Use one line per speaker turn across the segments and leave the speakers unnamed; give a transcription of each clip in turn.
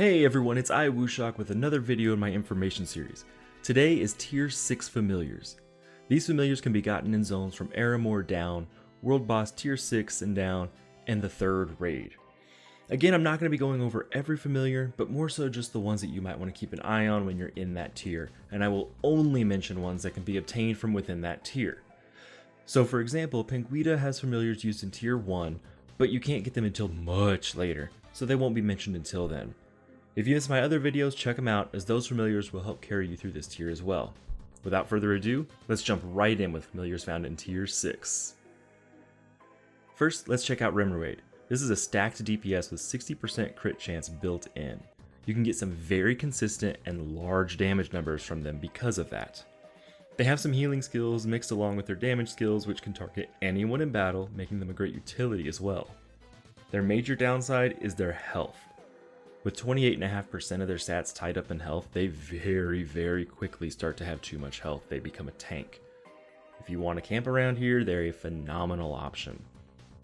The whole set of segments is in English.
Hey everyone, it's iWuShock with another video in my information series. Today is Tier 6 Familiars. These familiars can be gotten in zones from Aramor down, World Boss Tier 6 and down, and the 3rd raid. Again, I'm not going to be going over every familiar, but more so just the ones that you might want to keep an eye on when you're in that tier, and I will only mention ones that can be obtained from within that tier. So for example, Penguita has familiars used in Tier 1, but you can't get them until much later, so they won't be mentioned until then. If you missed my other videos, check them out, as those familiars will help carry you through this tier as well. Without further ado, let's jump right in with familiars found in Tier 6. First, let's check out Remoraid. This is a stacked DPS with 60% crit chance built in. You can get some very consistent and large damage numbers from them because of that. They have some healing skills mixed along with their damage skills, which can target anyone in battle, making them a great utility as well. Their major downside is their health. With 28.5% of their stats tied up in health, they very quickly start to have too much health. They become a tank. If you want to camp around here, they're a phenomenal option.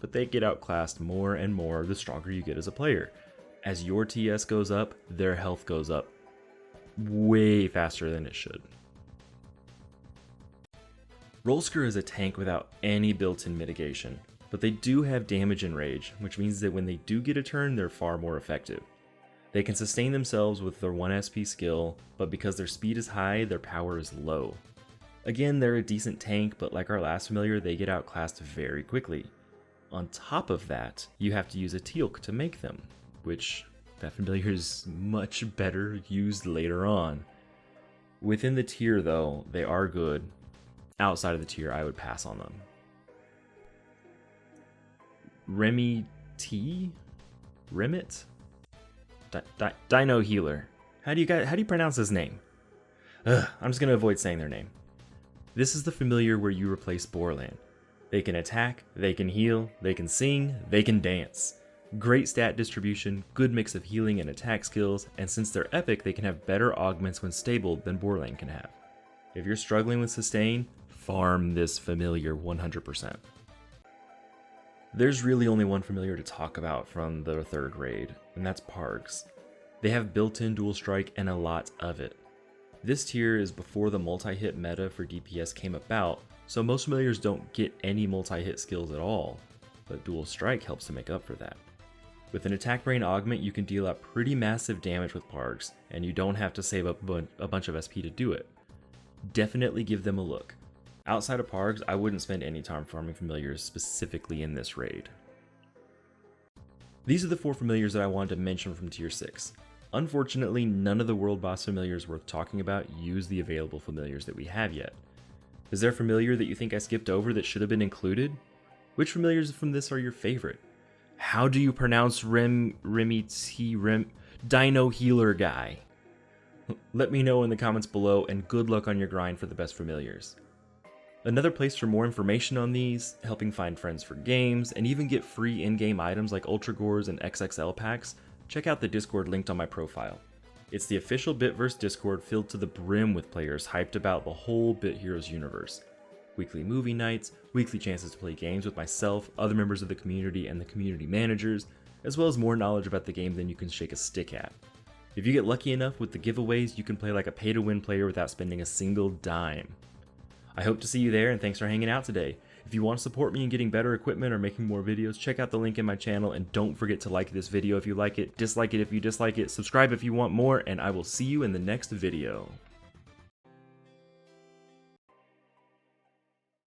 But they get outclassed more and more the stronger you get as a player. As your TS goes up, their health goes up way faster than it should. Rolsker is a tank without any built-in mitigation, but they do have damage and rage, which means that when they do get a turn, they're far more effective. They can sustain themselves with their 1 SP skill, but because their speed is high, their power is low. Again, they're a decent tank, but like our last familiar, they get outclassed very quickly. On top of that, you have to use a Teal'c to make them, which that familiar is much better used later on. Within the tier though, they are good. Outside of the tier, I would pass on them. Remit? Dino Healer. How do you pronounce his name? I'm just gonna avoid saying their name. This is the familiar where you replace Borland. They can attack, they can heal, they can sing, they can dance. Great stat distribution, good mix of healing and attack skills, and since they're epic, they can have better augments when stable than Borland can have. If you're struggling with sustain, farm this familiar 100%. There's really only one familiar to talk about from the 3rd raid, and that's Pargs. They have built-in dual strike and a lot of it. This tier is before the multi-hit meta for DPS came about, so most familiars don't get any multi-hit skills at all, but dual strike helps to make up for that. With an attack brain augment, you can deal out pretty massive damage with Pargs, and you don't have to save up a bunch of SP to do it. Definitely give them a look. Outside of Pargs, I wouldn't spend any time farming familiars specifically in this raid. These are the 4 familiars that I wanted to mention from Tier 6. Unfortunately, none of the World Boss familiars worth talking about use the available familiars that we have yet. Is there a familiar that you think I skipped over that should have been included? Which familiars from this are your favorite? How do you pronounce Dino Healer guy? Let me know in the comments below, and good luck on your grind for the best familiars. Another place for more information on these, helping find friends for games, and even get free in-game items like Ultra Gores and XXL packs, check out the Discord linked on my profile. It's the official Bitverse Discord filled to the brim with players hyped about the whole Bit Heroes universe. Weekly movie nights, weekly chances to play games with myself, other members of the community, and the community managers, as well as more knowledge about the game than you can shake a stick at. If you get lucky enough with the giveaways, you can play like a pay-to-win player without spending a single dime. I hope to see you there, and thanks for hanging out today. If you want to support me in getting better equipment or making more videos, check out the link in my channel, and don't forget to like this video if you like it, dislike it if you dislike it, subscribe if you want more, and I will see you in the next video.